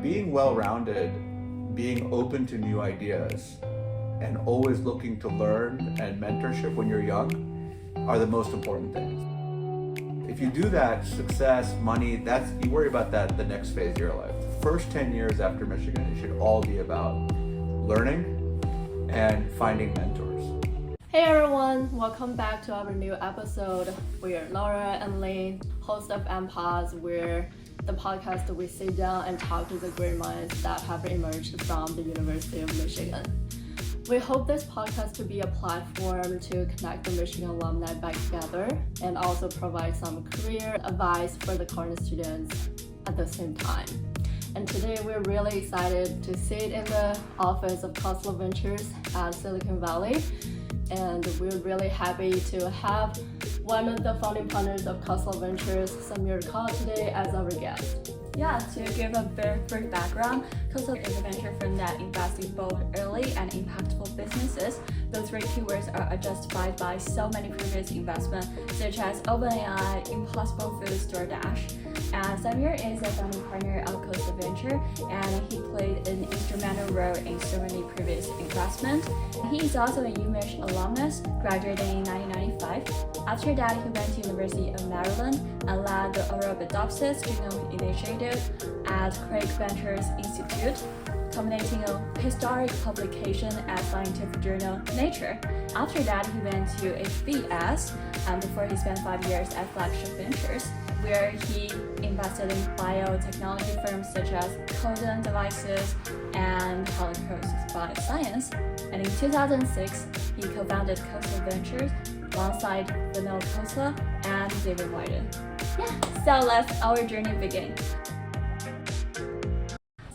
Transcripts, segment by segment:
Being well-rounded, being open to new ideas, and always looking to learn and mentorship when you're young are the most important things. If you do that, success, money, you worry about that the next phase of your life. The first 10 years after Michigan, it should all be about learning and finding mentors. Hey everyone, welcome back to our new episode. We're Laura and Lynn, hosts of MPods, where the podcast we sit down and talk to the great minds that have emerged from the University of Michigan. We hope this podcast to be a platform to connect the Michigan alumni back together and also provide some career advice for the current students at the same time. And today we're really excited to sit in the office of Khosla Ventures at Silicon Valley. And we're really happy to have one of the founding partners of Khosla Ventures, Samir Kaul, today as our guest. Yeah, to give a very brief background, Khosla is a venture firm that invests in both early and impactful businesses. Those three keywords are justified by so many previous investments, such as OpenAI, Impossible Foods, DoorDash. And Samir is a founding partner of Khosla Venture, and he played an instrumental role in so many previous investments. He is also a Umich alumnus, graduating in 1995. After that, he went to University of Maryland and led the Arabidopsis Genome Initiative at Craig Ventures Institute, culminating a historic publication at scientific journal Nature. After that, he went to HBS, before he spent 5 years at Flagship Ventures, where he invested in biotechnology firms such as Guardant Devices and Holocaust Bioscience. And in 2006, he co-founded Khosla Ventures alongside Vanilla Khosla and David Wyden. Yeah, so let's our journey begin.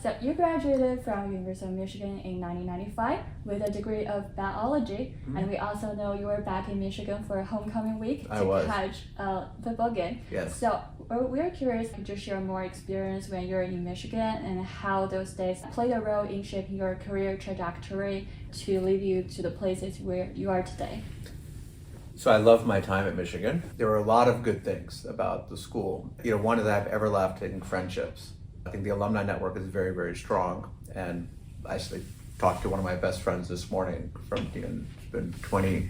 So you graduated from University of Michigan in 1995 with a degree of biology, and we also know you were back in Michigan for homecoming week to catch a football game. Yes. So we're curious, could you share more experience when you're in Michigan and how those days played a role in shaping your career trajectory to lead you to the places where you are today? So I loved my time at Michigan. There were a lot of good things about the school. One of them, everlasting friendships. I think the alumni network is very, very strong. And I actually talked to one of my best friends this morning from, it's been 28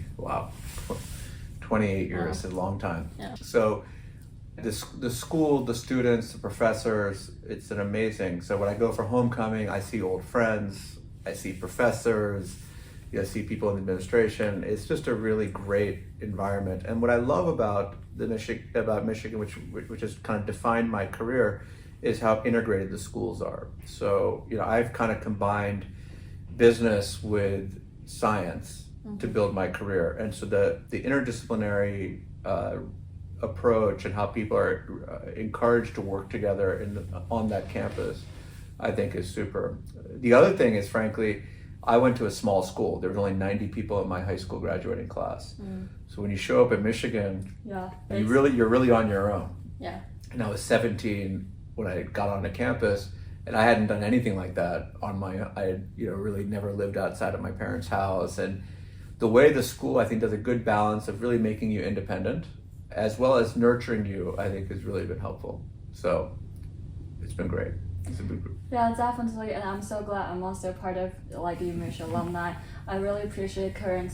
years, a long time. Yeah. So the school, the students, the professors, it's an amazing. So when I go for homecoming, I see old friends, I see professors, I see people in the administration. It's just a really great environment. And what I love about Michigan, which has kind of defined my career, is how integrated the schools are. So, I've kind of combined business with science to build my career. And so the interdisciplinary approach and how people are encouraged to work together on that campus, I think is super. The other thing is, frankly, I went to a small school. There was only 90 people in my high school graduating class. So when you show up in Michigan, you're really on your own. Yeah. And I was 17 when I got onto campus, and I hadn't done anything like that on my own. I had, really never lived outside of my parents' house. And the way the school, I think, does a good balance of really making you independent, as well as nurturing you, I think has really been helpful. So it's been great. It's a big group. Yeah, definitely, and I'm so glad I'm also part of Umich alumni. I really appreciate current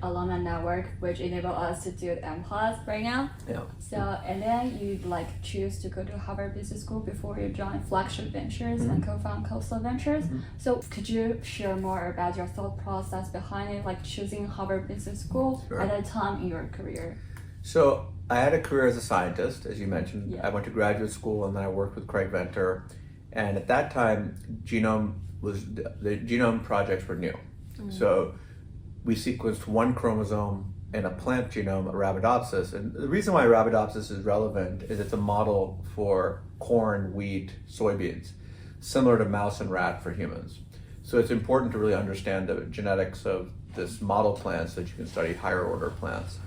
alumni network, which enable us to do the MPods right now. Yeah. So and then you choose to go to Harvard Business School before you join Flagship Ventures and co-found Khosla Ventures. So could you share more about your thought process behind it, choosing Harvard Business School at a time in your career? So I had a career as a scientist, as you mentioned. Yeah. I went to graduate school and then I worked with Craig Venter. And at that time, the genome projects were new. So we sequenced one chromosome in a plant genome, Arabidopsis. And the reason why Arabidopsis is relevant is it's a model for corn, wheat, soybeans, similar to mouse and rat for humans. So it's important to really understand the genetics of this model plant so that you can study higher order plants.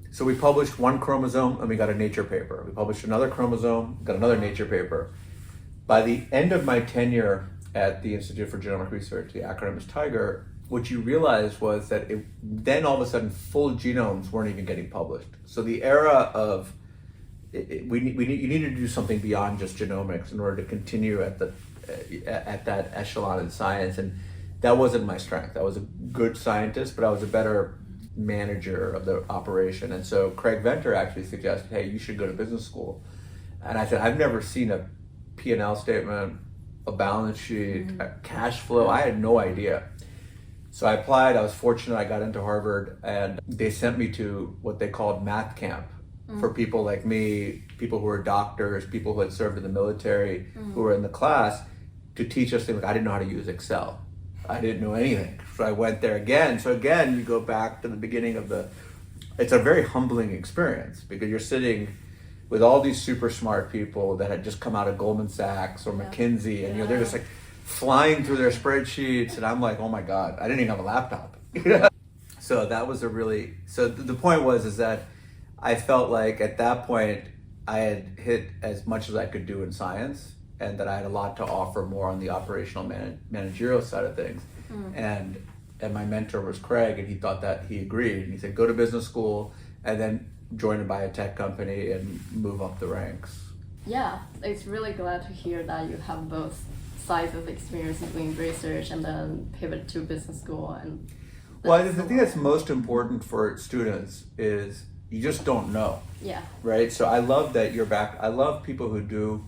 So we published one chromosome and we got a Nature paper. We published another chromosome, got another Nature paper. By the end of my tenure at the Institute for Genomic Research, the acronym is TIGER, what you realized was that then all of a sudden full genomes weren't even getting published. So the era of you needed to do something beyond just genomics in order to continue at at that echelon in science, and that wasn't my strength. I was a good scientist, but I was a better manager of the operation. And so Craig Venter actually suggested, hey, you should go to business school. And I said, I've never seen a P&L statement, a balance sheet, a cash flow. I had no idea. So I applied. I was fortunate. I got into Harvard, and they sent me to what they called math camp for people like me, people who were doctors, people who had served in the military, who were in the class, to teach us things. Like, I didn't know how to use Excel. I didn't know anything. So I went there again. So again, you go back to the beginning of it's a very humbling experience, because you're sitting with all these super smart people that had just come out of Goldman Sachs or McKinsey, and they're just like flying through their spreadsheets, and I'm like, oh my God, I didn't even have a laptop. So that was the point is that I felt like at that point I had hit as much as I could do in science, and that I had a lot to offer more on the operational managerial side of things. And my mentor was Craig, and he thought that he agreed, and he said, go to business school and then join a biotech company and move up the ranks. Yeah, it's really glad to hear that you have both sides of experience doing research and then pivot to business school. And well, the thing that's most important for students is you just don't know. Yeah. Right? So I love that you're back. I love people who do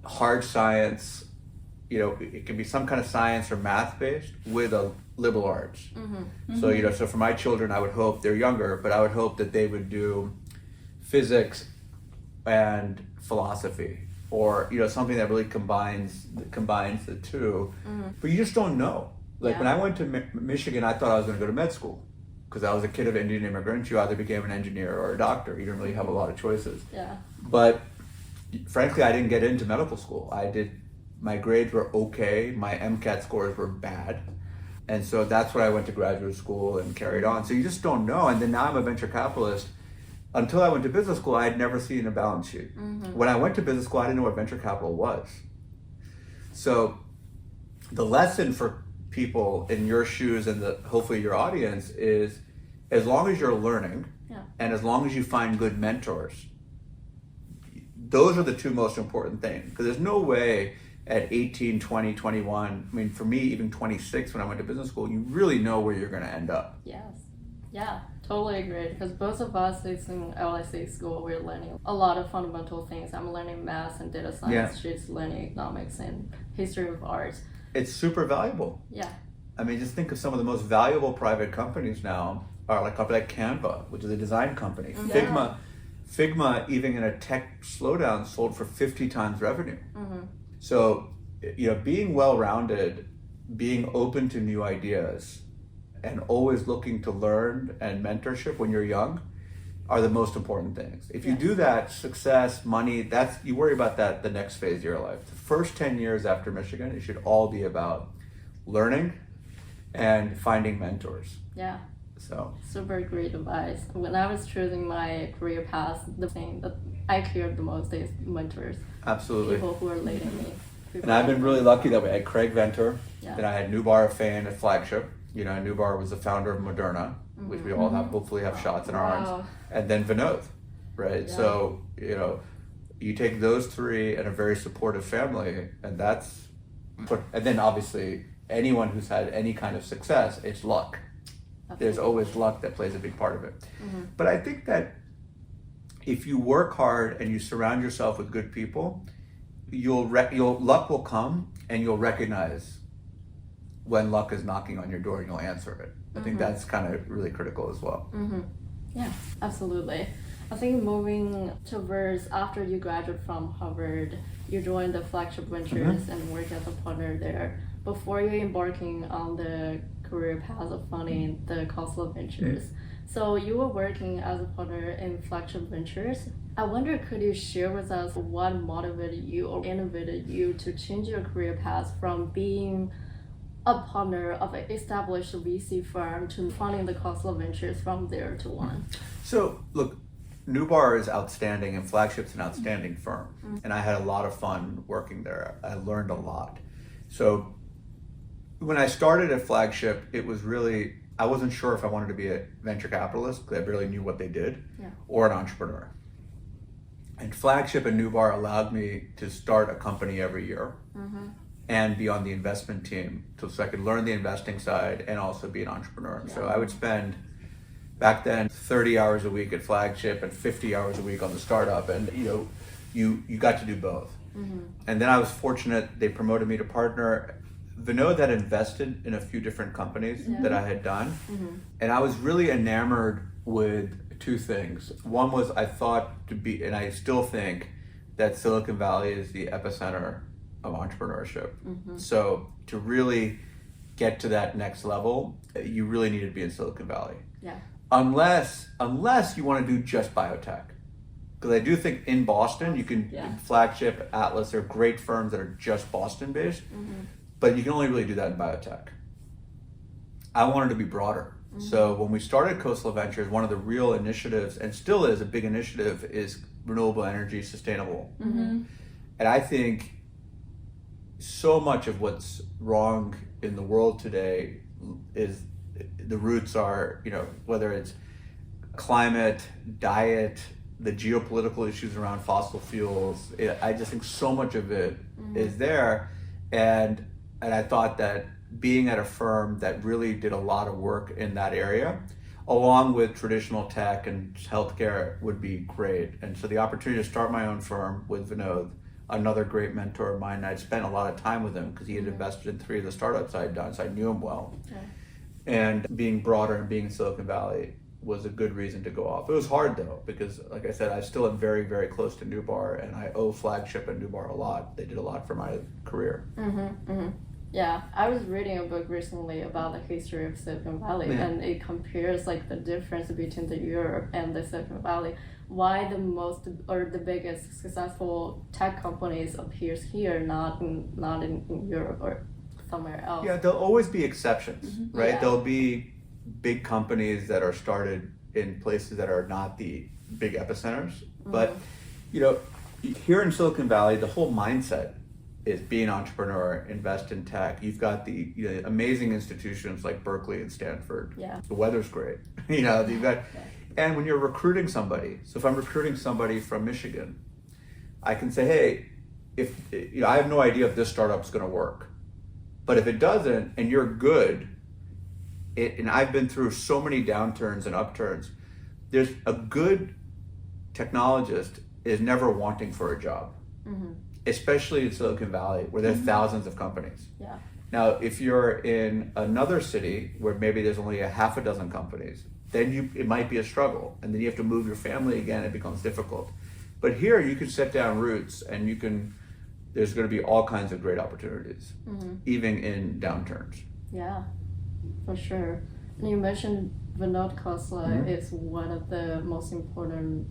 hard science, it can be some kind of science or math based with a liberal arts. So, so for my children, I would hope, they're younger, but I would hope that they would do physics and philosophy, or, something that really combines the two. But you just don't know. Like when I went to Michigan, I thought I was going to go to med school, because I was a kid of Indian immigrants. You either became an engineer or a doctor. You didn't really have a lot of choices. Yeah. But frankly, I didn't get into medical school. My grades were okay. My MCAT scores were bad. And so that's why I went to graduate school and carried on. So you just don't know. And then now I'm a venture capitalist. Until I went to business school, I had never seen a balance sheet. When I went to business school, I didn't know what venture capital was. So the lesson for people in your shoes and hopefully your audience is, as long as you're learning and as long as you find good mentors, those are the two most important things. Because there's no way at 18, 20, 21, I mean, for me, even 26, when I went to business school, you really know where you're going to end up. Yes. Yeah, totally agree. Because both of us in LSE school, we're learning a lot of fundamental things. I'm learning math and data science. She's learning economics and history of art. It's super valuable. Yeah. I mean, just think of some of the most valuable private companies now are like a company like Canva, which is a design company. Figma, even in a tech slowdown, sold for 50 times revenue. So, being well-rounded, being open to new ideas, and always looking to learn and mentorship when you're young are the most important things. If you do that, success, money, you worry about that the next phase of your life. The first 10 years after Michigan, it should all be about learning and finding mentors. Yeah. So super great advice. When I was choosing my career path, the thing that I cared the most is mentors. Absolutely. People who are leading me. And I've been really lucky that we had Craig Venter, then I had Nubar Fain at Flagship. Nubar was the founder of Moderna, which we all hopefully have shots in our arms. And then Vinod, right? Yeah. So, you take those three and a very supportive family, and then obviously anyone who's had any kind of success, it's luck. Absolutely. There's always luck that plays a big part of it. But I think that if you work hard and you surround yourself with good people, luck will come, and you'll recognize when luck is knocking on your door, and you'll answer it. I think that's kind of really critical as well. Yeah, absolutely. I think moving towards after you graduate from Harvard, you joined the Flagship Ventures and work as a partner there. Before you embarking on the career path of funding the Khosla Ventures. So you were working as a partner in Flagship Ventures. I wonder, could you share with us what motivated you or innovated you to change your career path from being a partner of an established VC firm to funding the Khosla Ventures from 0 to 1? So look, Nubar is outstanding and Flagship's an outstanding firm. And I had a lot of fun working there. I learned a lot. So when I started at Flagship, it was really, I wasn't sure if I wanted to be a venture capitalist because I barely knew what they did, or an entrepreneur. And Flagship and Nubar allowed me to start a company every year. and be on the investment team so I could learn the investing side and also be an entrepreneur. So I would spend, back then, 30 hours a week at Flagship and 50 hours a week on the startup, and you got to do both. And then I was fortunate, they promoted me to partner. Vinod had invested in a few different companies that I had done, and I was really enamored with two things. One was I thought to be, and I still think, that Silicon Valley is the epicenter of entrepreneurship. So to really get to that next level, you really need to be in Silicon Valley. Unless you want to do just biotech. Because I do think in Boston, you can, Flagship, Atlas, they're great firms that are just Boston based, but you can only really do that in biotech. I wanted to be broader. So when we started Khosla Ventures, one of the real initiatives, and still is a big initiative, is renewable energy, sustainable. And I think so much of what's wrong in the world today is the roots are, whether it's climate, diet, the geopolitical issues around fossil fuels. I just think so much of it is there. And I thought that being at a firm that really did a lot of work in that area, along with traditional tech and healthcare, would be great. And so the opportunity to start my own firm with Vinod, another great mentor of mine, I'd spent a lot of time with him because he had invested in 3 of the startups I had done, so I knew him well. And being broader and being in Silicon Valley was a good reason to go off. It was hard though, because like I said, I still am very, very close to Newbar, and I owe Flagship and Newbar a lot. They did a lot for my career. Yeah, I was reading a book recently about the history of Silicon Valley, and it compares like the difference between the Europe and the Silicon Valley. Why the most or the biggest successful tech companies appears here, not in Europe or somewhere else. Yeah, there'll always be exceptions, right? Yeah. There'll be big companies that are started in places that are not the big epicenters. But, here in Silicon Valley, the whole mindset is be an entrepreneur, invest in tech. You've got the amazing institutions like Berkeley and Stanford. The weather's great. You've got, and when you're recruiting somebody, so if I'm recruiting somebody from Michigan, I can say, hey, if I have no idea if this startup's going to work, but if it doesn't and you're good, and I've been through so many downturns and upturns, there's a good technologist is never wanting for a job. Especially in Silicon Valley, where there are thousands of companies. Now, if you're in another city where maybe there's only a half a dozen companies, then it might be a struggle, and then you have to move your family again. It becomes difficult. But here, you can set down roots, and there's going to be all kinds of great opportunities, even in downturns. Yeah, for sure. And you mentioned Vinod Khosla is one of the most important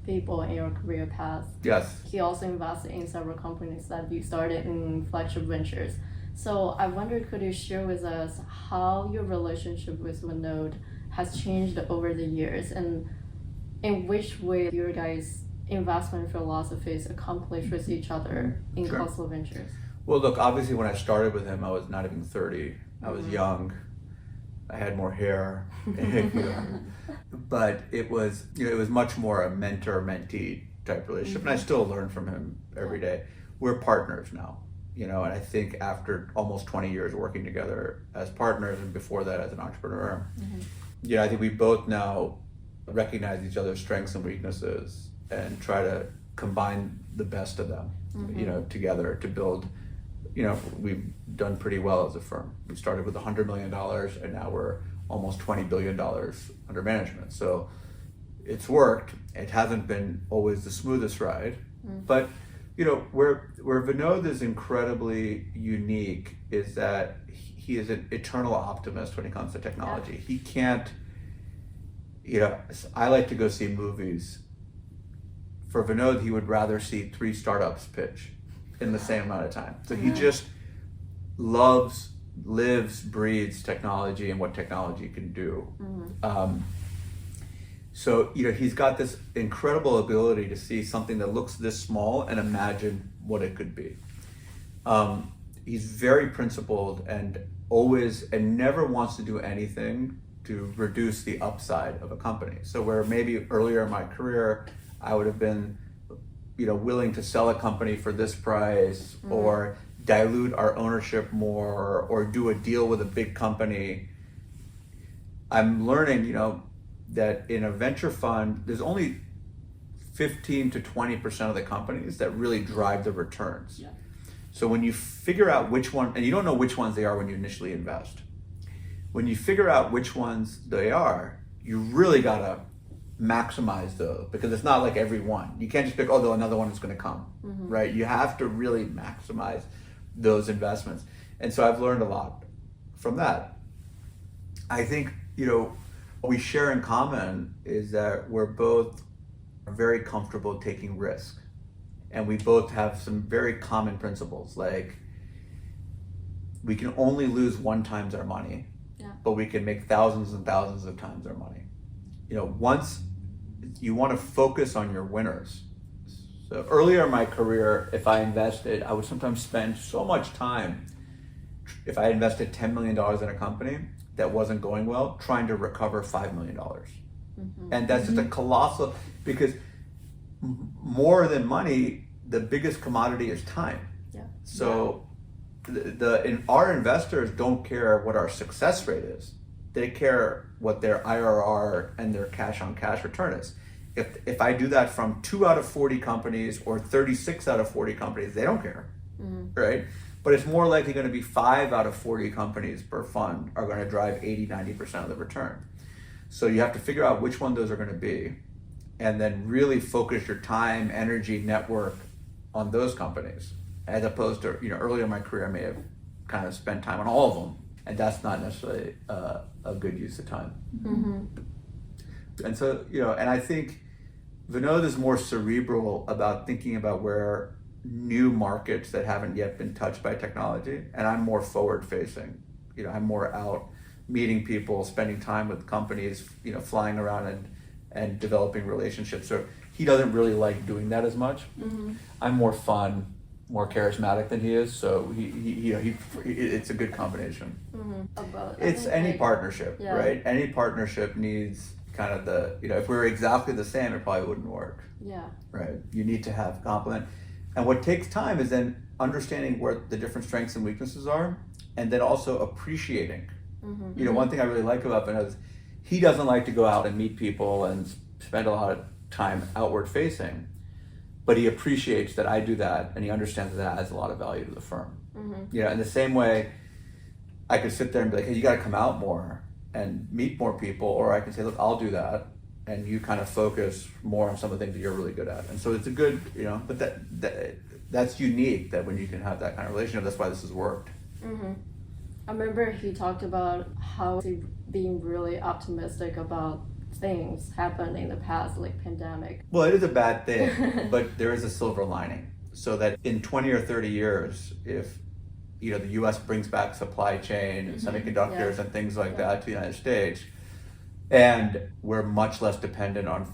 people in your career path. Yes. He also invested in several companies that you started in Flagship Ventures. So I wondered, could you share with us how your relationship with Vinod has changed over the years, and in which way your guys' investment philosophies accomplish with each other in Khosla Ventures? Well, look, obviously when I started with him, I was not even 30. I was young. I had more hair. But it was much more a mentor-mentee type relationship, and I still learn from him every day. We're partners now, and I think after almost 20 years working together as partners, and before that as an entrepreneur, I think we both now recognize each other's strengths and weaknesses and try to combine the best of them, together to build. We've done pretty well as a firm. We started with $100 million, and now we're almost $20 billion under management. So it's worked. It hasn't been always the smoothest ride, but where Vinod is incredibly unique is that he is an eternal optimist when it comes to technology. He can't, I like to go see movies. For Vinod, he would rather see 3 startups pitch in the same amount of time. So he just lives, breathes technology and what technology can do. So he's got this incredible ability to see something that looks this small and imagine what it could be. He's very principled and never wants to do anything to reduce the upside of a company. So where maybe earlier in my career, I would have been willing to sell a company for this price or dilute our ownership more or do a deal with a big company. I'm learning, that in a venture fund, there's only 15 to 20% of the companies that really drive the returns. Yeah. So when you figure out which one, and you don't know which ones they are when you initially invest, when you figure out which ones they are, you really gotta maximize those, because it's not like every one. You can't just pick, oh, another one is gonna come, right? You have to really maximize those investments. And so I've learned a lot from that. I think, what we share in common is that we're both very comfortable taking risk. And we both have some very common principles, like we can only lose 1 times our money, but we can make thousands and thousands of times our money. Once you want to focus on your winners. So earlier in my career, if I invested, I would sometimes spend so much time, if I invested $10 million in a company that wasn't going well, trying to recover $5 million. And that's just a colossal, because more than money, the biggest commodity is time. So our investors don't care what our success rate is. They care what their IRR and their cash on cash return is. If I do that from 2 out of 40 companies or 36 out of 40 companies, they don't care, right? But it's more likely going to be 5 out of 40 companies per fund are going to drive 80-90% of the return. So you have to figure out which one those are going to be, and then really focus your time, energy, network on those companies, as opposed to, earlier in my career, I may have kind of spent time on all of them, and that's not necessarily a good use of time. And so, and I think Vinod is more cerebral about thinking about where new markets that haven't yet been touched by technology, and I'm more forward facing. I'm more out meeting people, spending time with companies, flying around and developing relationships. So he doesn't really like doing that as much. I'm more fun, more charismatic than he is, so he it's a good combination. It's any partnership, right? Any partnership needs kind of if we were exactly the same, it probably wouldn't work. Right? You need to have complement. And what takes time is then understanding where the different strengths and weaknesses are, and then also appreciating. One thing I really like about Vinod is he doesn't like to go out and meet people and spend a lot of time outward facing, but he appreciates that I do that, and he understands that adds a lot of value to the firm. In the same way, I could sit there and be like, hey, you got to come out more and meet more people, or I can say, look, I'll do that, and you kind of focus more on some of the things that you're really good at. And so it's a good, but that's unique, that when you can have that kind of relationship, that's why this has worked. I remember he talked about how he being really optimistic about things happened in the past, like pandemic. Well, it is a bad thing, but there is a silver lining. So that in 20 or 30 years, if the U.S. brings back supply chain and semiconductors and things like that to the United States, and we're much less dependent on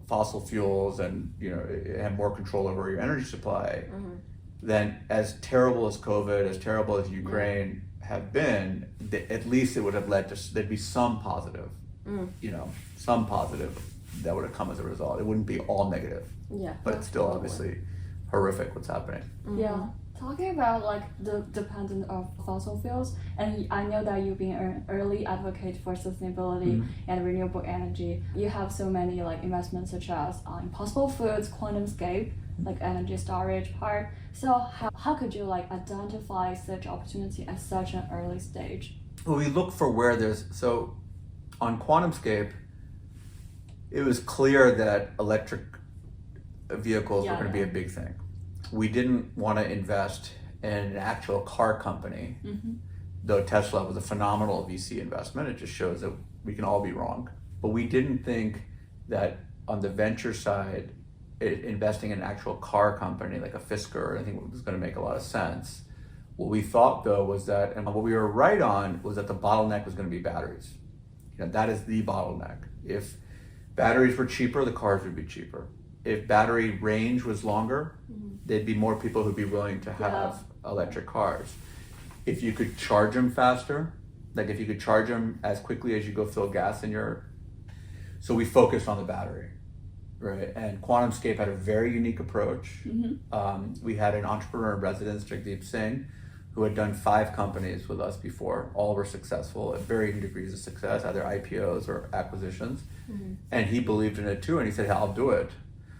fossil fuels and have more control over your energy supply, then as terrible as COVID, as terrible as Ukraine have been, at least it would have led to, there'd be some positive, some positive that would have come as a result. It wouldn't be all negative, but it's still obviously horrific what's happening. Talking about the dependence of fossil fuels, and I know that you've been an early advocate for sustainability and renewable energy. You have so many investments such as Impossible Foods, Quantumscape, energy storage part. So how could you identify such opportunity at such an early stage? Well, we look for where so on Quantumscape, it was clear that electric vehicles were going to be a big thing. We didn't want to invest in an actual car company, though Tesla was a phenomenal VC investment. It just shows that we can all be wrong. But we didn't think that on the venture side, investing in an actual car company like a Fisker or anything was going to make a lot of sense. What we thought though was that, and what we were right on, was that the bottleneck was going to be batteries. That is the bottleneck. If batteries were cheaper, the cars would be cheaper. If battery range was longer, there'd be more people who'd be willing to have electric cars. If you could charge them faster, if you could charge them as quickly as you go fill gas in so we focused on the battery. right? And Quantumscape had a very unique approach. We had an entrepreneur in residence, Jagdeep Singh, who had done 5 companies with us before. All were successful at varying degrees of success, either IPOs or acquisitions. And he believed in it too, and he said, hey, I'll do it.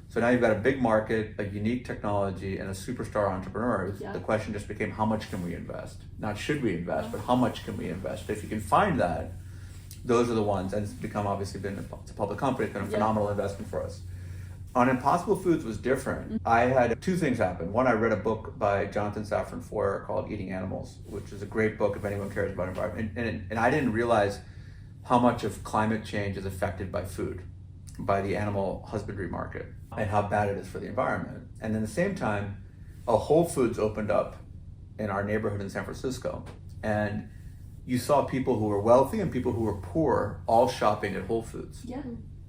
So now you've got a big market, a unique technology, and a superstar entrepreneur. The question just became, how much can we invest? Not should we invest, but how much can we invest? If you can find that, those are the ones, and it's become obviously it's a public company, it's been a phenomenal investment for us. On Impossible Foods was different. I had 2 things happen. One, I read a book by Jonathan Safran Foer called Eating Animals, which is a great book if anyone cares about environment. And I didn't realize how much of climate change is affected by food, by the animal husbandry market, and how bad it is for the environment. And at the same time, a Whole Foods opened up in our neighborhood in San Francisco. And you saw people who were wealthy and people who were poor all shopping at Whole Foods.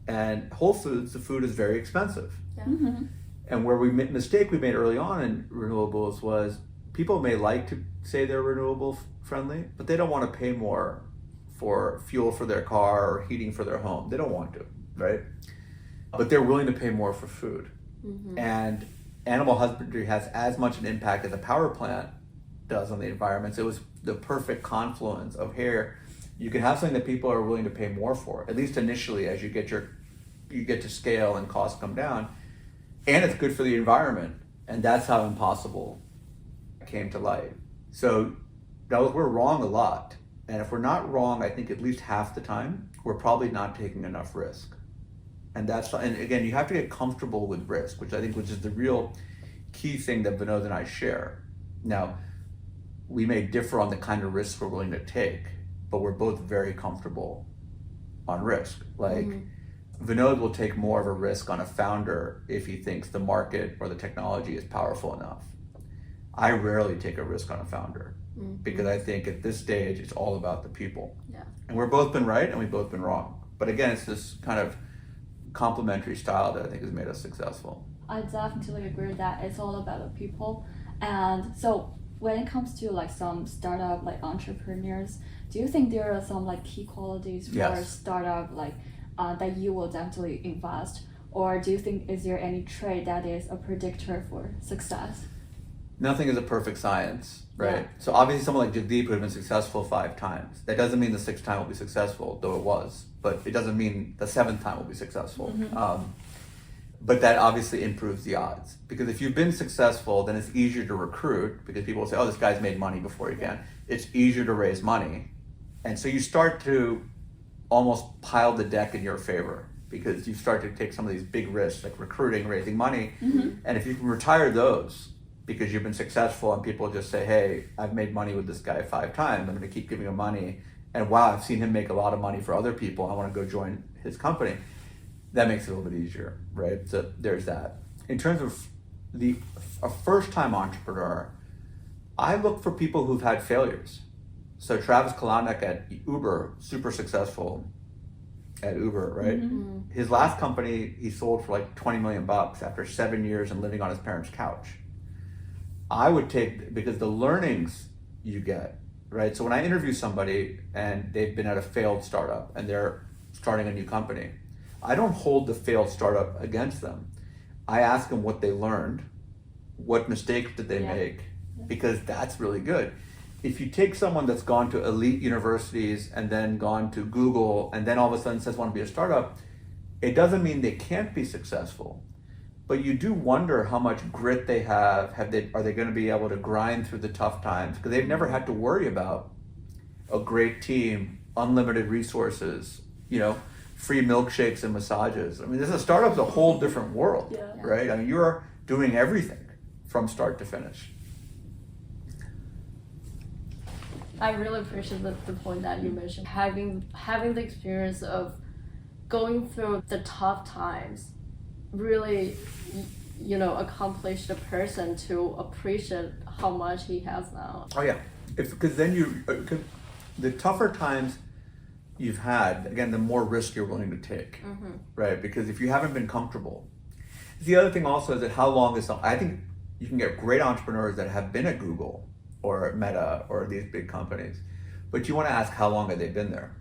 And Whole Foods, the food is very expensive. And where mistake we made early on in renewables was people may like to say they're renewable friendly, but they don't want to pay more for fuel for their car or heating for their home. They don't want to, right? But they're willing to pay more for food. And animal husbandry has as much an impact as a power plant does on the environment. So it was the perfect confluence of here, you can have something that people are willing to pay more for, at least initially as you get to scale and costs come down, and it's good for the environment. And that's how Impossible came to light. So we're wrong a lot. And if we're not wrong, I think at least half the time, we're probably not taking enough risk. And again, you have to get comfortable with risk, which is the real key thing that Vinod and I share. Now, we may differ on the kind of risks we're willing to take, but we're both very comfortable on risk. Vinod will take more of a risk on a founder if he thinks the market or the technology is powerful enough. I rarely take a risk on a founder because I think at this stage, it's all about the people. And we've both been right and we've both been wrong. But again, it's this kind of complementary style that I think has made us successful. I definitely agree that it's all about the people. And so when it comes to some startup entrepreneurs, do you think there are some key qualities for a startup that you will definitely invest? Or do you think is there any trait that is a predictor for success? Nothing is a perfect science, right? So obviously someone like Jagdeep who had been successful 5 times, that doesn't mean the 6th time will be successful, though it was, but it doesn't mean the 7th time will be successful. But that obviously improves the odds, because if you've been successful, then it's easier to recruit because people will say, oh, this guy's made money before he can. It's easier to raise money. And so you start to almost pile the deck in your favor because you start to take some of these big risks like recruiting, raising money. And if you can retire those because you've been successful and people just say, hey, I've made money with this guy 5 times, I'm going to keep giving him money. And wow, I've seen him make a lot of money for other people. I want to go join his company. That makes it a little bit easier, right? So there's that. In terms of a first-time entrepreneur, I look for people who've had failures. So Travis Kalanick at Uber, super successful at Uber, right? His last company, he sold for $20 million after 7 years and living on his parents' couch. I would take, because the learnings you get, right? So when I interview somebody and they've been at a failed startup and they're starting a new company, I don't hold the failed startup against them. I ask them what they learned, what mistakes did they make, because that's really good. If you take someone that's gone to elite universities and then gone to Google and then all of a sudden says want to be a startup, it doesn't mean they can't be successful. But you do wonder how much grit they have. Are they going to be able to grind through the tough times? Because they've never had to worry about a great team, unlimited resources, free milkshakes and massages. I mean, a startup's a whole different world, right? I mean, you're doing everything from start to finish. I really appreciate the point that you mentioned, having the experience of going through the tough times really accomplished the person to appreciate how much he has now. Oh yeah, because then the tougher times you've had, again, the more risk you're willing to take, right? Because if you haven't been comfortable, the other thing also is that how long is I think you can get great entrepreneurs that have been at Google or Meta or these big companies, but you want to ask how long have they been there.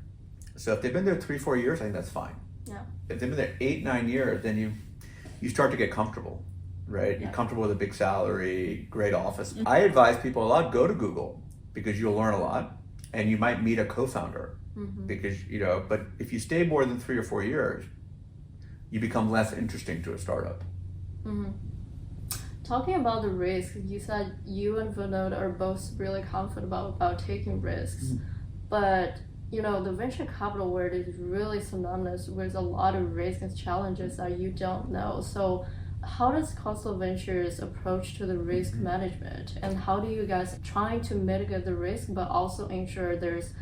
So if they've been there 3-4 years, I think that's fine. If they've been there 8-9 years, then you start to get comfortable, right? Yeah. You're comfortable with a big salary, great office. I advise people a lot, go to Google because you'll learn a lot and you might meet a co-founder because, but if you stay more than 3 or 4 years, you become less interesting to a startup. Talking about the risk, you said you and Vinod are both really comfortable about taking risks, but the venture capital world is really synonymous with a lot of risks and challenges that you don't know. So how does Khosla Ventures approach to the risk management, and how do you guys try to mitigate the risk but also ensure there's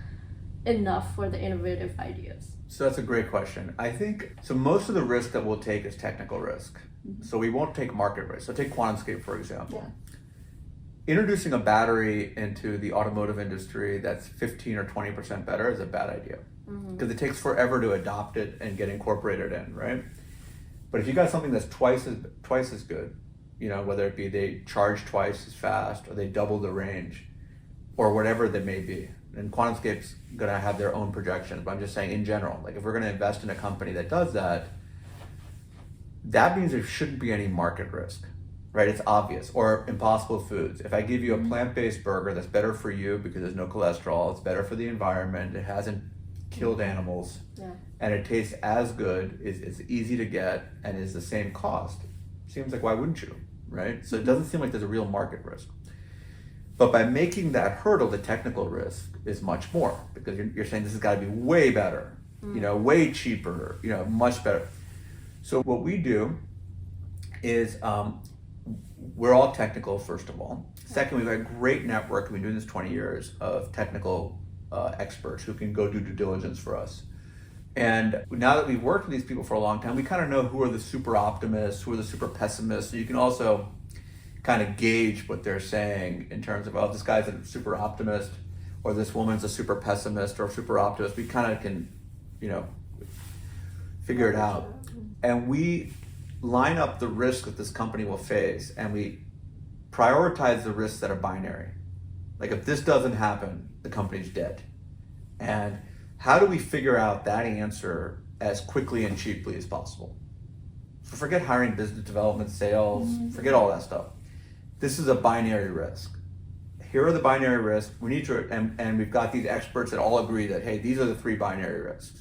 enough for the innovative ideas? So that's a great question. I think, so most of the risk that we'll take is technical risk. So we won't take market risk. So take Quantumscape, for example. Yeah. Introducing a battery into the automotive industry that's 15 or 20% better is a bad idea because it takes forever to adopt it and get incorporated in, right? But if you got something that's twice as good, whether it be they charge twice as fast or they double the range or whatever that may be, and Quantumscape's going to have their own projections, but I'm just saying in general, like if we're going to invest in a company that does that, that means there shouldn't be any market risk, right? It's obvious. Or Impossible Foods. If I give you a plant-based burger that's better for you because there's no cholesterol, it's better for the environment, it hasn't killed animals, and it tastes as good, it's easy to get, and is the same cost, seems like why wouldn't you, right? So it doesn't seem like there's a real market risk. But by making that hurdle, the technical risk is much more because you're saying this has got to be way better, way cheaper, much better. So what we do is we're all technical, first of all. Second, we've got a great network, we've been doing this 20 years, of technical experts who can go do due diligence for us. And now that we've worked with these people for a long time, we kind of know who are the super optimists, who are the super pessimists. So you can also kind of gauge what they're saying in terms of, oh, this guy's a super optimist, or this woman's a super pessimist or super optimist. We kind of can, figure it out. And we line up the risk that this company will face, and we prioritize the risks that are binary. Like if this doesn't happen, the company's dead. And how do we figure out that answer as quickly and cheaply as possible? So forget hiring business development, sales, forget all that stuff. This is a binary risk. Here are the binary risks. We need to, and we've got these experts that all agree that, hey, these are the 3 binary risks.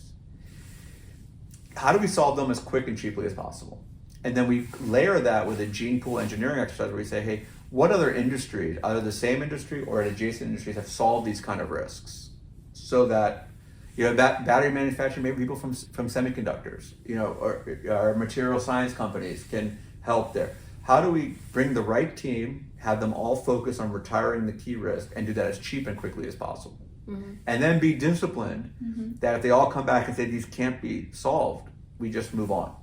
How do we solve them as quick and cheaply as possible? And then we layer that with a gene pool engineering exercise where we say, hey, what other industries, either the same industry or adjacent industries, have solved these kind of risks? So that, battery manufacturing, maybe people from semiconductors, or material science companies can help there. How do we bring the right team, have them all focus on retiring the key risk, and do that as cheap and quickly as possible? And then be disciplined that if they all come back and say these can't be solved, we just move on,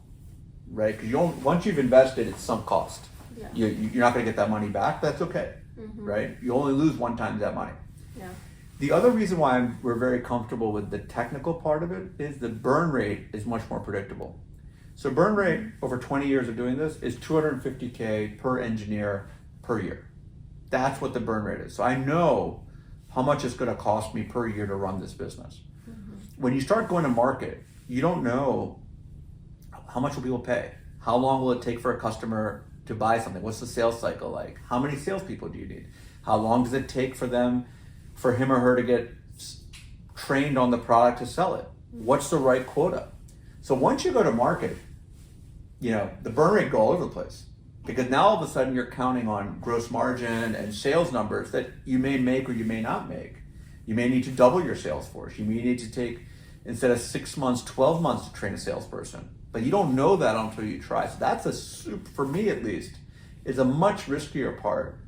right? Because once you've invested, it's sunk cost. Yeah. You're not going to get that money back, but that's okay, right? You only lose one time that money. Yeah. The other reason why we're very comfortable with the technical part of it is the burn rate is much more predictable. So burn rate over 20 years of doing this is $250K per engineer per year. That's what the burn rate is. So I know how much it's going to cost me per year to run this business. When you start going to market, you don't know how much will people pay. How long will it take for a customer to buy something? What's the sales cycle like? How many salespeople do you need? How long does it take for him or her to get trained on the product to sell it? What's the right quota? So once you go to market, the burn rate go all over the place. Because now all of a sudden you're counting on gross margin and sales numbers that you may make or you may not make. You may need to double your sales force. You may need to take, instead of 6 months, 12 months to train a salesperson. But you don't know that until you try. So that's for me at least, is a much riskier part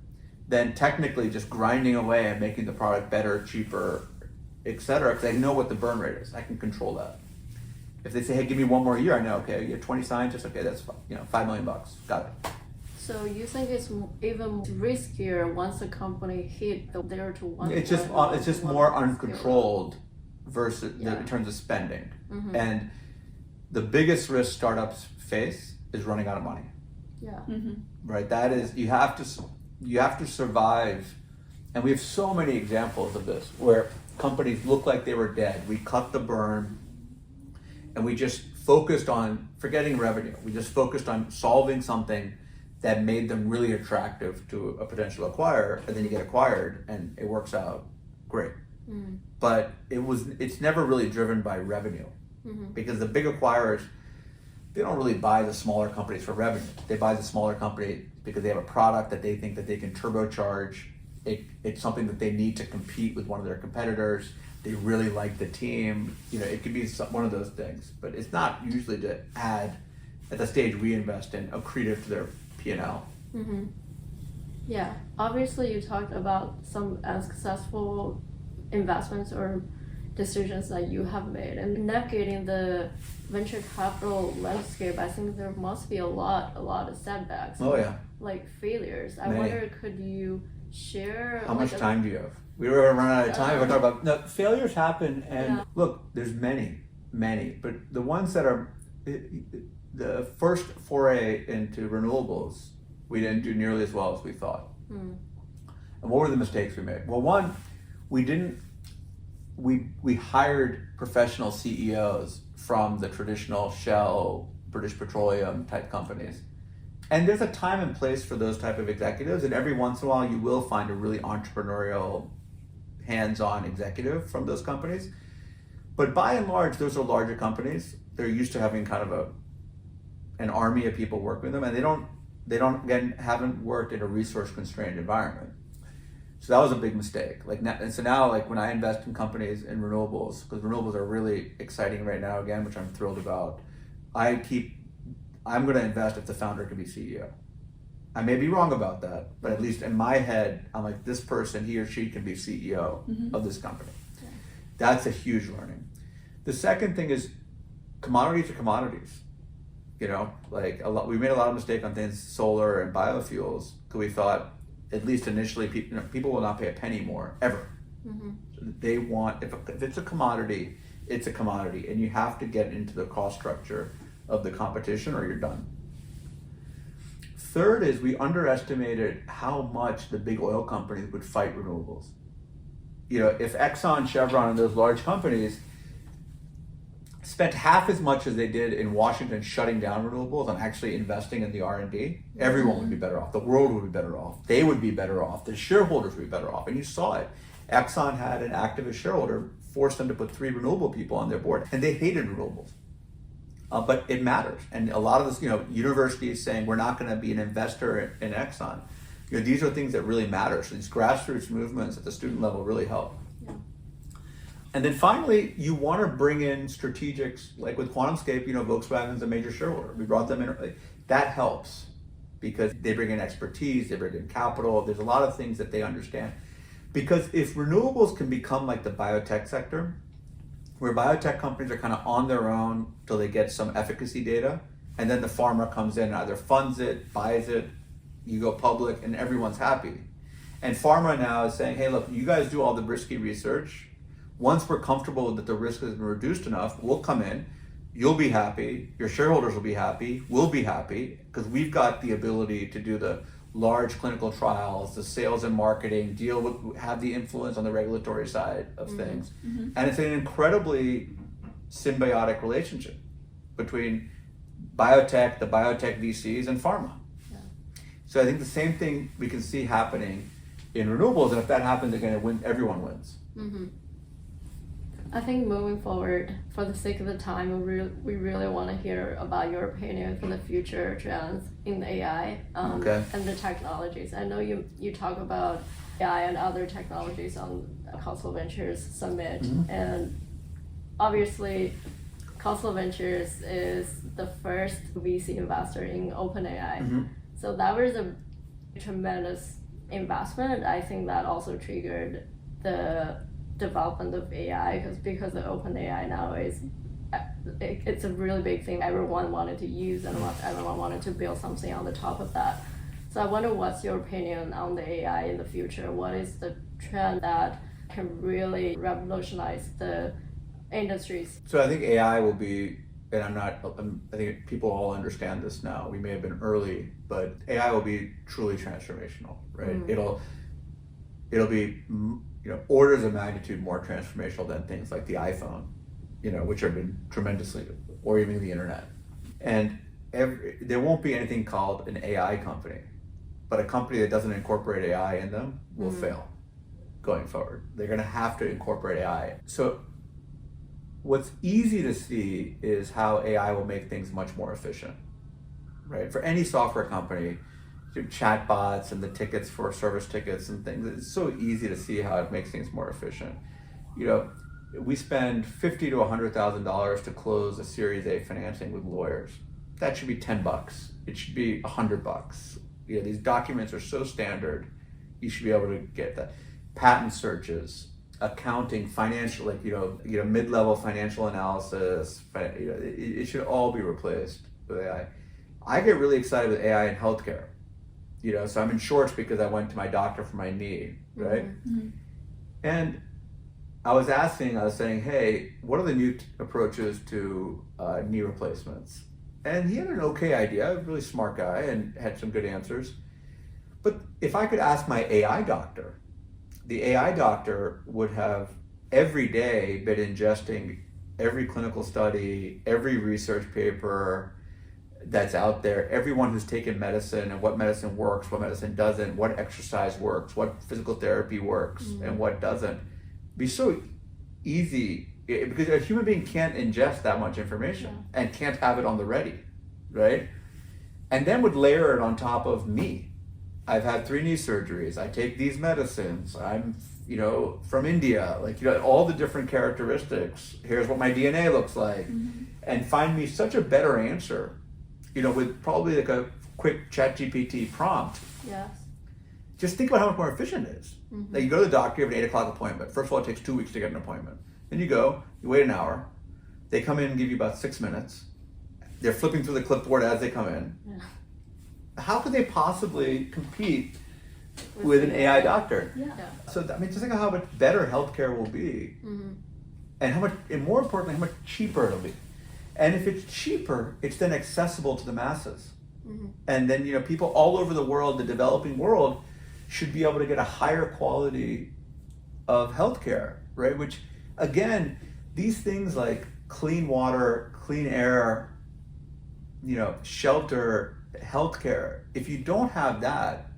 than technically just grinding away and making the product better, cheaper, etc. Because I know what the burn rate is. I can control that. If they say, hey, give me 1 more year, I know, okay, you have 20 scientists, okay, that's $5 million. Got it. So you think it's even riskier once a company hit the 0 to 1? It's just more uncontrolled versus in terms of spending. And the biggest risk startups face is running out of money. Yeah. Right. That is, you have to survive, and we have so many examples of this where companies look like they were dead. We cut the burn, and we just focused on forgetting revenue. We just focused on solving something that made them really attractive to a potential acquirer, and then you get acquired and it works out great. But it's never really driven by revenue, because the big acquirers, they don't really buy the smaller companies for revenue. They buy the smaller company because they have a product that they think that they can turbocharge. It's something that they need to compete with one of their competitors. They really like the team. It could be one of those things, but it's not usually to add at the stage we invest in accretive to their P&L. Yeah, obviously you talked about some unsuccessful investments or decisions that you have made, and navigating the venture capital landscape, I think there must be a lot of setbacks. Oh yeah. Like failures. I Many. wonder, could you share how much time do you have? We were running out of time. We're talking about, no, failures happen, and Yeah. look, there's many, but the ones that are the first foray into renewables, we didn't do nearly as well as we thought. And what were the mistakes we made? Well, one, we hired professional CEOs from the traditional Shell, British Petroleum type companies. And there's a time and place for those type of executives, and every once in a while you will find a really entrepreneurial, hands-on executive from those companies. But by and large, those are larger companies. They're used to having kind of an army of people working with them, and they haven't worked in a resource-constrained environment. So that was a big mistake. Now, when I invest in companies in renewables, because renewables are really exciting right now again, which I'm thrilled about, I'm going to invest if the founder can be CEO. I may be wrong about that, but at least in my head, I'm like, this person, he or she can be CEO of this company. Yeah. That's a huge learning. The second thing is commodities are commodities. We made a lot of mistakes on things, solar and biofuels, because we thought, at least initially, people will not pay a penny more, ever. They want, if it's a commodity, it's a commodity, and you have to get into the cost structure of the competition or you're done. Third is we underestimated how much the big oil companies would fight renewables. If Exxon, Chevron, and those large companies spent half as much as they did in Washington shutting down renewables and actually investing in the R&D, everyone would be better off. The world would be better off. They would be better off. The shareholders would be better off. And you saw it. Exxon had an activist shareholder force them to put 3 renewable people on their board, and they hated renewables. But it matters. And a lot of this, universities saying we're not going to be an investor in Exxon. These are things that really matter. So these grassroots movements at the student level really help. Yeah. And then finally, you want to bring in strategics, like with Quantumscape, Volkswagen's a major shareholder. We brought them in. That helps because they bring in expertise, they bring in capital. There's a lot of things that they understand. Because if renewables can become like the biotech sector, where biotech companies are kind of on their own till they get some efficacy data, and then the pharma comes in and either funds it, buys it, you go public, and everyone's happy. And pharma now is saying, hey, look, you guys do all the risky research. Once we're comfortable that the risk has been reduced enough, we'll come in, you'll be happy, your shareholders will be happy, we'll be happy, because we've got the ability to do the large clinical trials, the sales and marketing, have the influence on the regulatory side of things. And it's an incredibly symbiotic relationship between the biotech VCs and pharma. Yeah. So I think the same thing we can see happening in renewables, and if that happens, they're going to win, everyone wins. I think moving forward, for the sake of the time, we really want to hear about your opinion for the future trends in AI and the technologies. I know you talk about AI and other technologies on Khosla Ventures Summit, and obviously Khosla Ventures is the first VC investor in OpenAI. So that was a tremendous investment. I think that also triggered the development of AI because the OpenAI now it's a really big thing everyone wanted to use, and everyone wanted to build something on the top of that. So I wonder, what's your opinion on the AI in the future? What is the trend that can really revolutionize the industries? So I think AI will be, and I think people all understand this now. We may have been early, but AI will be truly transformational, right? It'll be orders of magnitude more transformational than things like the iPhone. which have been tremendously, or even the internet. And there won't be anything called an AI company, but a company that doesn't incorporate AI in them will fail going forward. They're going to have to incorporate AI. So what's easy to see is how AI will make things much more efficient, right? For any software company, your chatbots and the tickets for service tickets and things, it's so easy to see how it makes things more efficient. We spend $50,000 to $100,000 to close a Series A financing with lawyers. That should be $10. It should be $100. These documents are so standard. You should be able to get that. Patent searches, accounting, financial, mid-level financial analysis. It should all be replaced with AI. I get really excited with AI in healthcare. So I'm in shorts because I went to my doctor for my knee, right? Mm-hmm. And I was saying, hey, what are the new approaches to knee replacements? And he had an okay idea, a really smart guy, and had some good answers. But if I could ask my AI doctor, the AI doctor would have every day been ingesting every clinical study, every research paper that's out there, everyone who's taken medicine and what medicine works, what medicine doesn't, what exercise works, what physical therapy works, and what doesn't. It'd be so easy because a human being can't ingest that much information and can't have it on the ready, right? And then would layer it on top of me. I've had 3 knee surgeries. I take these medicines. I'm, from India. All the different characteristics. Here's what my DNA looks like, and find me such a better answer, with probably like a quick ChatGPT prompt. Yes. Just think about how much more efficient it is. You go to the doctor, you have an 8 o'clock appointment. First of all, it takes 2 weeks to get an appointment. Then you go, you wait an hour. They come in and give you about 6 minutes. They're flipping through the clipboard as they come in. Yeah. How could they possibly compete with an AI doctor? Yeah. So just think of how much better healthcare will be, and more importantly, how much cheaper it'll be. And if it's cheaper, it's then accessible to the masses. And then people all over the world, the developing world, should be able to get a higher quality of healthcare, right? Which, again, these things like clean water, clean air, shelter, healthcare. If you don't have that,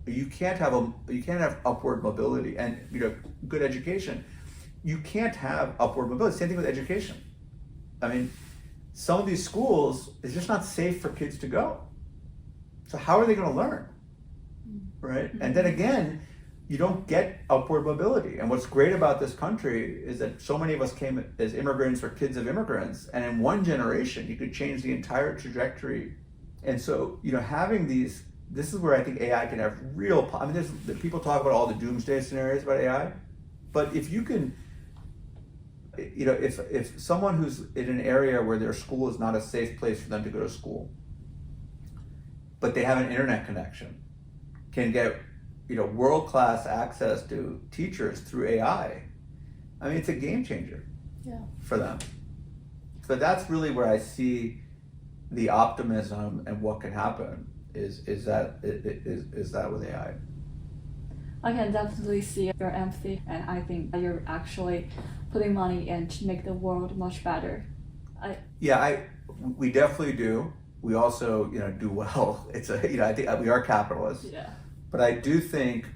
you can't have upward mobility and good education. You can't have upward mobility. Same thing with education. Some of these schools, it's just not safe for kids to go. So how are they going to learn, right? And then again, you don't get upward mobility. And what's great about this country is that so many of us came as immigrants or kids of immigrants, and in one generation, you could change the entire trajectory. And so, having this is where I think AI can have real, people talk about all the doomsday scenarios about AI, but if you can, if someone who's in an area where their school is not a safe place for them to go to school, but they have an internet connection, can get, world-class access to teachers through AI, it's a game changer for them. So that's really where I see the optimism and what can happen is that with AI. I can definitely see your empathy, and I think that you're actually putting money in to make the world much better. We definitely do. We also, do well. It's I think we are capitalists. Yeah. But I do think,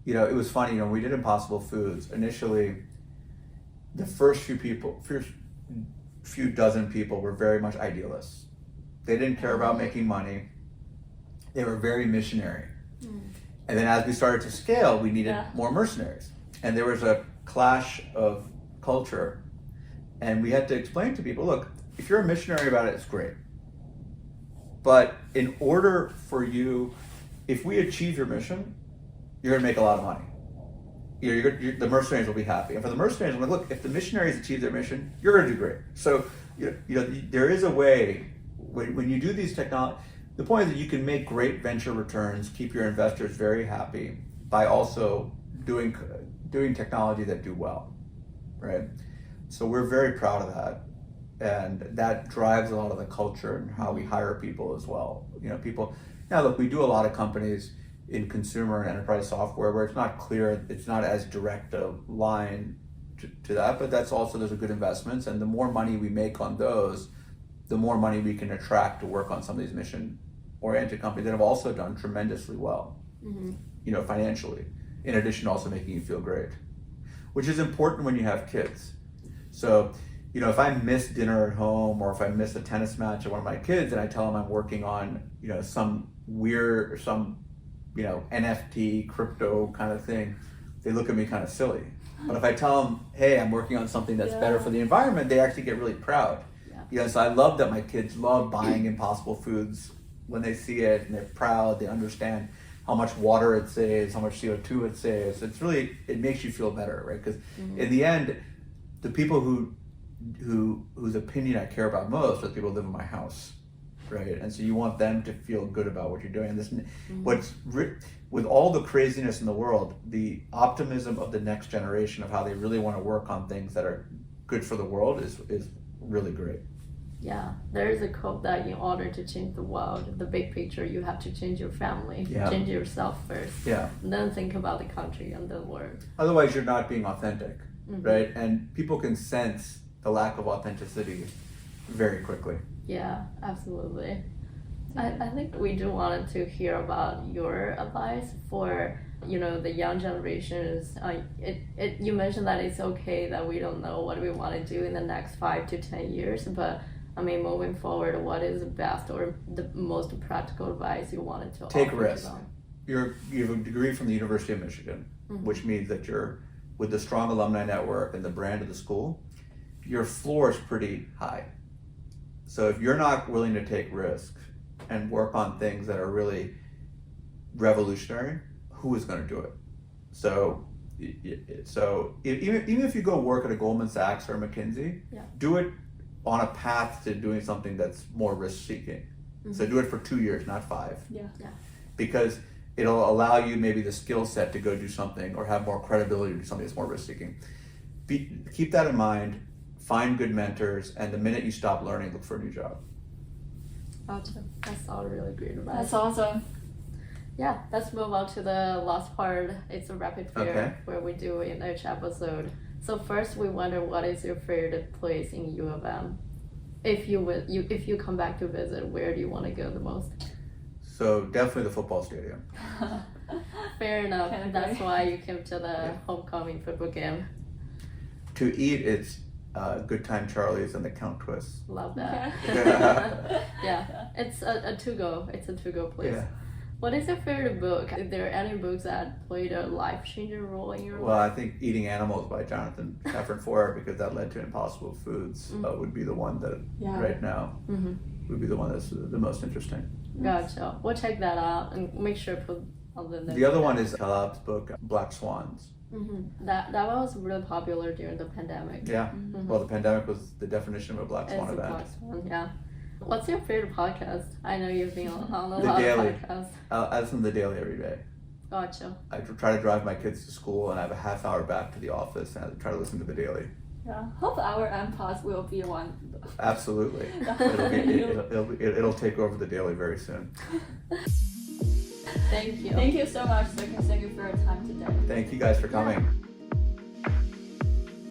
it was funny. When we did Impossible Foods initially, the first few dozen people were very much idealists. They didn't care about making money. They were very missionary. And then as we started to scale, we needed more mercenaries. And there was a clash of culture. And we had to explain to people, look, if you're a missionary about it, it's great. But in order for you, if we achieve your mission, you're going to make a lot of money. The mercenaries will be happy. And for the mercenaries, I'm like, look, if the missionaries achieve their mission, you're going to do great. So, there is a way, when you do these technology, the point is that you can make great venture returns, keep your investors very happy by also doing technology that do well, right? So we're very proud of that. And that drives a lot of the culture and how we hire people as well. Now look, we do a lot of companies in consumer and enterprise software where it's not clear, it's not as direct a line to that, but that's also, those are good investments, and the more money we make on those, the more money we can attract to work on some of these mission-oriented companies that have also done tremendously well, financially, in addition to also making you feel great, which is important when you have kids. So, if I miss dinner at home, or if I miss a tennis match at one of my kids, and I tell them I'm working on, some weird, NFT, crypto kind of thing, they look at me kind of silly. But if I tell them, hey, I'm working on something that's better for the environment, they actually get really proud. So I love that my kids love buying Impossible Foods when they see it, and they're proud, they understand how much water it saves, how much CO2 it saves. It's really, it makes you feel better, right? Because in the end, the people whose opinion I care about most are the people who live in my house, right? And so you want them to feel good about what you're doing. And this, with all the craziness in the world, the optimism of the next generation of how they really want to work on things that are good for the world is really great. Yeah, there is a quote that in order to change the world, the big picture, you have to change your family, change yourself first, and then think about the country and the world. Otherwise, you're not being authentic, right? And people can sense the lack of authenticity very quickly. Yeah, absolutely. I think we do wanted to hear about your advice for the young generations. You mentioned that it's okay that we don't know what we want to do in the next 5 to 10 years, but moving forward, what is the best or the most practical advice you wanted to take offer risks? to them? You have a degree from the University of Michigan, which means that you're with the strong alumni network and the brand of the school, your floor is pretty high. So if you're not willing to take risks and work on things that are really revolutionary, who is going to do it? So even if you go work at a Goldman Sachs or a McKinsey, do it on a path to doing something that's more risk-seeking. So do it for 2 years, not 5. Because it'll allow you maybe the skill set to go do something or have more credibility to do something that's more risk-seeking. Keep that in mind. Find good mentors, and the minute you stop learning, look for a new job. Gotcha. That's all really great advice. That's awesome. Yeah, let's move on to the last part. It's a rapid fire where we do in each episode. So first, we wonder what is your favorite place in U of M? If you come back to visit, where do you want to go the most? So definitely the football stadium. Fair enough. That's why you came to the homecoming football game. To eat, it's Good Time Charlie's and the Count Twists. Love that. Yeah, it's a to-go. It's a to-go place. Yeah. What is your favorite book? Is there any books that played a life-changing role in your life? Well, I think Eating Animals by Jonathan Safran Foer, because that led to Impossible Foods, would be the one that right now would be the one that's the most interesting. Gotcha. We'll check that out and make sure to put on the notes. The other one is Talab's book, Black Swans. That one was really popular during the pandemic. Yeah. Well, the pandemic was the definition of a Black Swan event. Black Swan, yeah. What's your favorite podcast? I know you've been on a lot of podcasts. I listen to The Daily every day. Gotcha. I try to drive my kids to school, and I have a half hour back to the office, and I try to listen to The Daily. Yeah, hope our MPods will be one. Absolutely. It'll take over The Daily very soon. Thank you. Thank you so much, Lucas. Thank you for your time today. Thank you guys for coming.